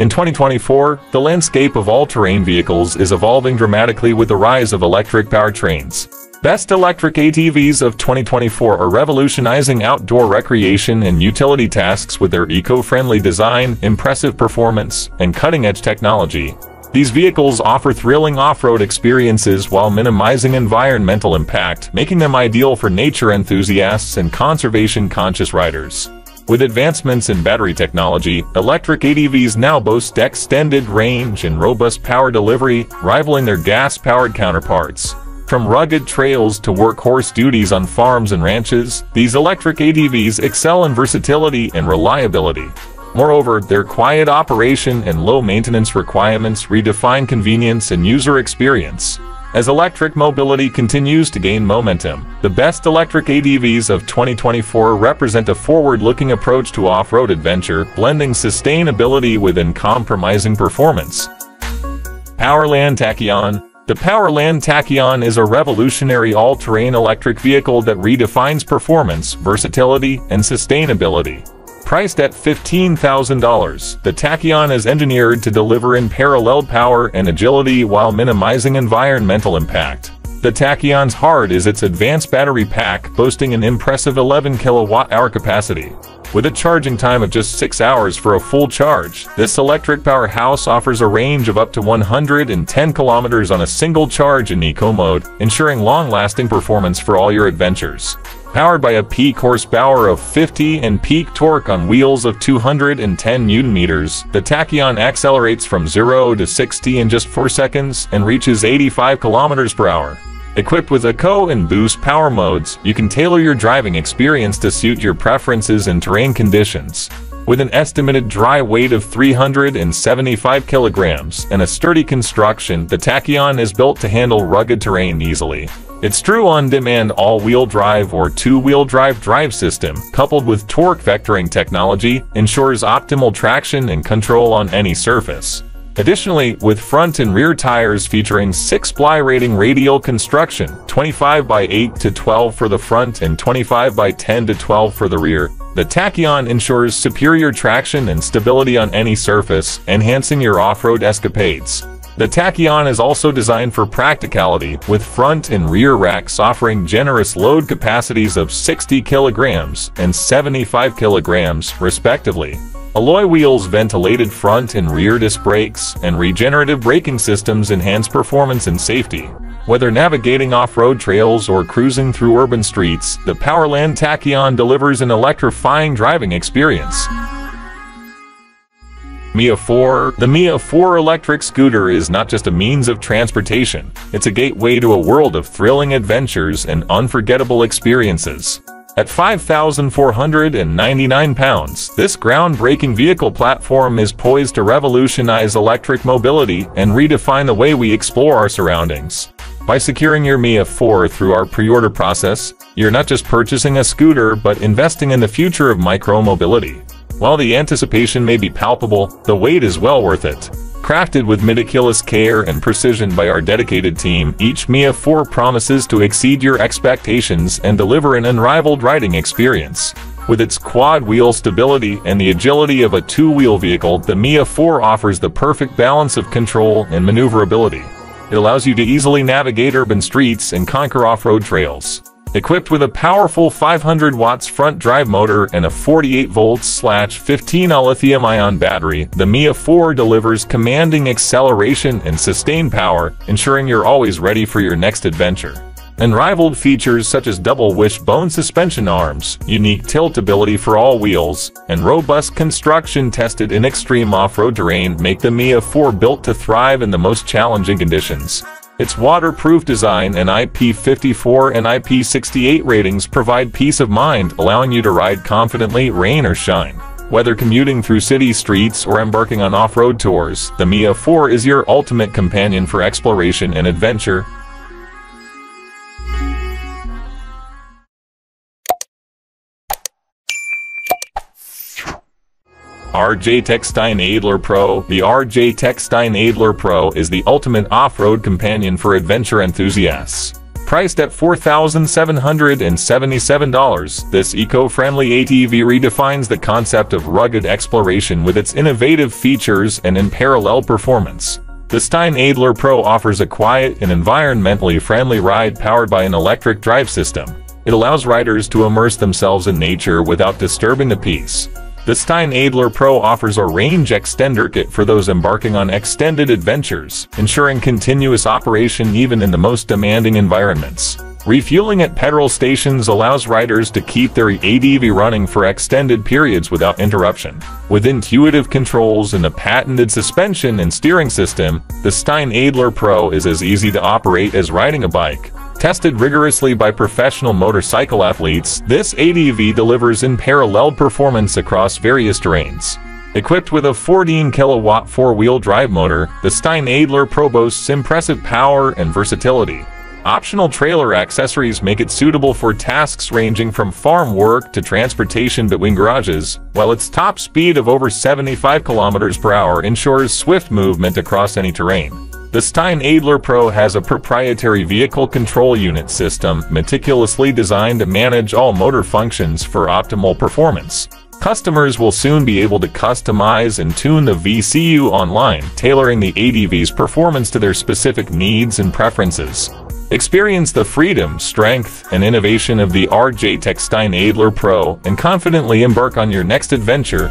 In 2024, the landscape of all-terrain vehicles is evolving dramatically with the rise of electric powertrains. Best electric ATVs of 2024 are revolutionizing outdoor recreation and utility tasks with their eco-friendly design, impressive performance, and cutting-edge technology. These vehicles offer thrilling off-road experiences while minimizing environmental impact, making them ideal for nature enthusiasts and conservation-conscious riders. With advancements in battery technology, electric ATVs now boast extended range and robust power delivery, rivaling their gas-powered counterparts. From rugged trails to workhorse duties on farms and ranches, these electric ATVs excel in versatility and reliability. Moreover, their quiet operation and low maintenance requirements redefine convenience and user experience. As electric mobility continues to gain momentum, the best electric ATVs of 2024 represent a forward-looking approach to off-road adventure, blending sustainability with uncompromising performance. Powerland Tachyon. The Powerland Tachyon is a revolutionary all-terrain electric vehicle that redefines performance, versatility, and sustainability. Priced at $15,000, the Tachyon is engineered to deliver unparalleled power and agility while minimizing environmental impact. The Tachyon's heart is its advanced battery pack, boasting an impressive 11 kWh capacity. With a charging time of just 6 hours for a full charge, this electric powerhouse offers a range of up to 110 kilometers on a single charge in eco mode, ensuring long-lasting performance for all your adventures. Powered by a peak horsepower of 50 and peak torque on wheels of 210 Nm, the Tachyon accelerates from 0 to 60 in just 4 seconds and reaches 85 km/h. Equipped with Eco and Boost power modes, you can tailor your driving experience to suit your preferences and terrain conditions. With an estimated dry weight of 375 kilograms and a sturdy construction, the Tachyon is built to handle rugged terrain easily. Its true on-demand all-wheel drive or two-wheel drive system, coupled with torque vectoring technology, ensures optimal traction and control on any surface. Additionally, with front and rear tires featuring 6-ply rating radial construction, 25x8-12 for the front and 25x10-12 for the rear, the Tachyon ensures superior traction and stability on any surface, enhancing your off-road escapades. The Tachyon is also designed for practicality, with front and rear racks offering generous load capacities of 60 kilograms and 75 kilograms, respectively. Alloy wheels, ventilated front and rear disc brakes, and regenerative braking systems enhance performance and safety. Whether navigating off-road trails or cruising through urban streets, the Powerland Tachyon delivers an electrifying driving experience. Mia 4. The Mia 4 electric scooter is not just a means of transportation, it's a gateway to a world of thrilling adventures and unforgettable experiences. At 5,499 pounds, this groundbreaking vehicle platform is poised to revolutionize electric mobility and redefine the way we explore our surroundings. By securing your Mia 4 through our pre-order process, you're not just purchasing a scooter but investing in the future of micro-mobility. While the anticipation may be palpable, the wait is well worth it. Crafted with meticulous care and precision by our dedicated team, each Mia 4 promises to exceed your expectations and deliver an unrivaled riding experience. With its quad-wheel stability and the agility of a two-wheel vehicle, the Mia 4 offers the perfect balance of control and maneuverability. It allows you to easily navigate urban streets and conquer off-road trails. Equipped with a powerful 500 watts front drive motor and a 48V/15Ah lithium-ion battery, the Mia 4 delivers commanding acceleration and sustained power, ensuring you're always ready for your next adventure. Unrivaled features such as double wishbone suspension arms, unique tiltability for all wheels, and robust construction tested in extreme off-road terrain make the Mia 4 built to thrive in the most challenging conditions. Its waterproof design and IP54 and IP68 ratings provide peace of mind, allowing you to ride confidently, rain or shine. Whether commuting through city streets or embarking on off-road tours, the Mia 4 is your ultimate companion for exploration and adventure. RJ Techstein Adler Pro. The RJ Techstein Adler Pro is the ultimate off-road companion for adventure enthusiasts. Priced at $4,777, this eco-friendly ATV redefines the concept of rugged exploration with its innovative features and unparalleled performance. The Stein Adler Pro offers a quiet and environmentally friendly ride powered by an electric drive system. It allows riders to immerse themselves in nature without disturbing the peace. The Stein Adler Pro offers a range extender kit for those embarking on extended adventures, ensuring continuous operation even in the most demanding environments. Refueling at petrol stations allows riders to keep their ATV running for extended periods without interruption. With intuitive controls and a patented suspension and steering system, the Stein Adler Pro is as easy to operate as riding a bike. Tested rigorously by professional motorcycle athletes, this ATV delivers unparalleled performance across various terrains. Equipped with a 14-kilowatt four-wheel drive motor, the Stein Adler Pro boasts impressive power and versatility. Optional trailer accessories make it suitable for tasks ranging from farm work to transportation between garages, while its top speed of over 75 km per hour ensures swift movement across any terrain. The Stein Adler Pro has a proprietary vehicle control unit system meticulously designed to manage all motor functions for optimal performance. Customers will soon be able to customize and tune the VCU online, tailoring the ATV's performance to their specific needs and preferences. Experience the freedom, strength, and innovation of the RJ Stein Adler Pro and confidently embark on your next adventure.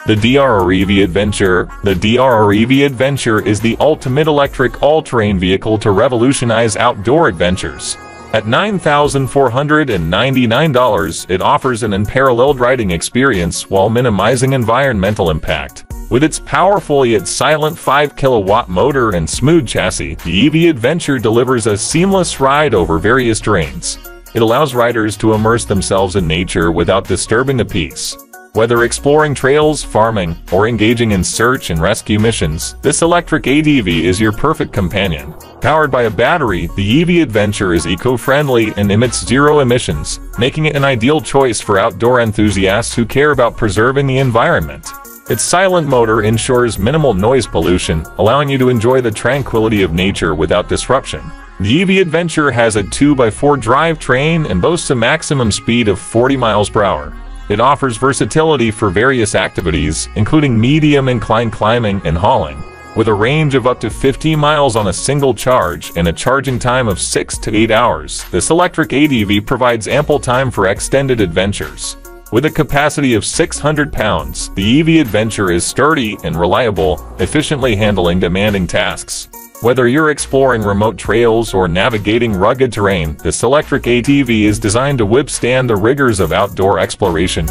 The DRREV Adventure. The DRREV Adventure is the ultimate electric all-terrain vehicle to revolutionize outdoor adventures. At $9,499, it offers an unparalleled riding experience while minimizing environmental impact. With its powerful yet silent 5-kilowatt motor and smooth chassis, the EV Adventure delivers a seamless ride over various terrains. It allows riders to immerse themselves in nature without disturbing the peace. Whether exploring trails, farming, or engaging in search and rescue missions, this electric ATV is your perfect companion. Powered by a battery, the EV Adventure is eco-friendly and emits zero emissions, making it an ideal choice for outdoor enthusiasts who care about preserving the environment. Its silent motor ensures minimal noise pollution, allowing you to enjoy the tranquility of nature without disruption. The EV Adventure has a 2x4 drivetrain and boasts a maximum speed of 40 miles per hour. It offers versatility for various activities, including medium incline climbing and hauling. With a range of up to 50 miles on a single charge and a charging time of 6 to 8 hours, this electric ATV provides ample time for extended adventures. With a capacity of 600 pounds, the EV Adventure is sturdy and reliable, efficiently handling demanding tasks. Whether you're exploring remote trails or navigating rugged terrain, this electric ATV is designed to withstand the rigors of outdoor exploration.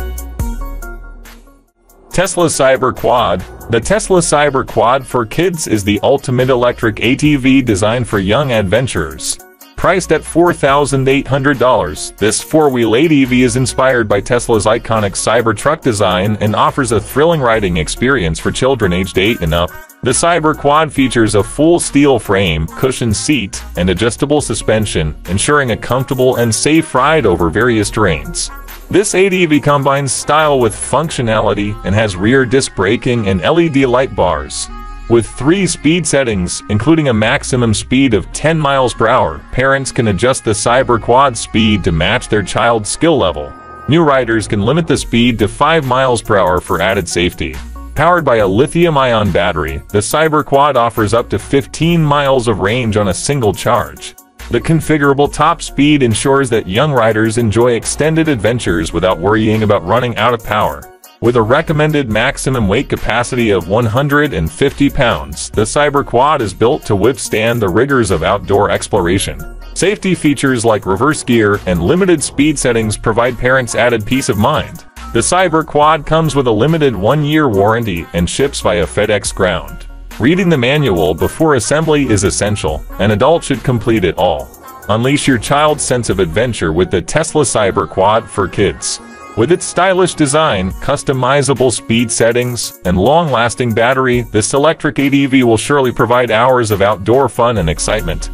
Tesla Cyber Quad. The Tesla Cyber Quad for kids is the ultimate electric ATV designed for young adventurers. Priced at $4,800, this four-wheel ATV is inspired by Tesla's iconic Cybertruck design and offers a thrilling riding experience for children aged 8 and up. The Cyber Quad features a full steel frame, cushioned seat, and adjustable suspension, ensuring a comfortable and safe ride over various terrains. This ATV combines style with functionality and has rear disc braking and LED light bars. With 3 speed settings, including a maximum speed of 10 miles per hour, parents can adjust the Cyber Quad speed to match their child's skill level. New riders can limit the speed to 5 miles per hour for added safety. Powered by a lithium-ion battery, the Cyber Quad offers up to 15 miles of range on a single charge. The configurable top speed ensures that young riders enjoy extended adventures without worrying about running out of power. With a recommended maximum weight capacity of 150 pounds, the Cyber Quad is built to withstand the rigors of outdoor exploration. Safety features like reverse gear and limited speed settings provide parents added peace of mind. The Cyber Quad comes with a limited 1-year warranty and ships via FedEx Ground. Reading the manual before assembly is essential. An adult should complete it all. Unleash your child's sense of adventure with the Tesla Cyber Quad for kids. With its stylish design, customizable speed settings, and long-lasting battery, this electric ATV will surely provide hours of outdoor fun and excitement.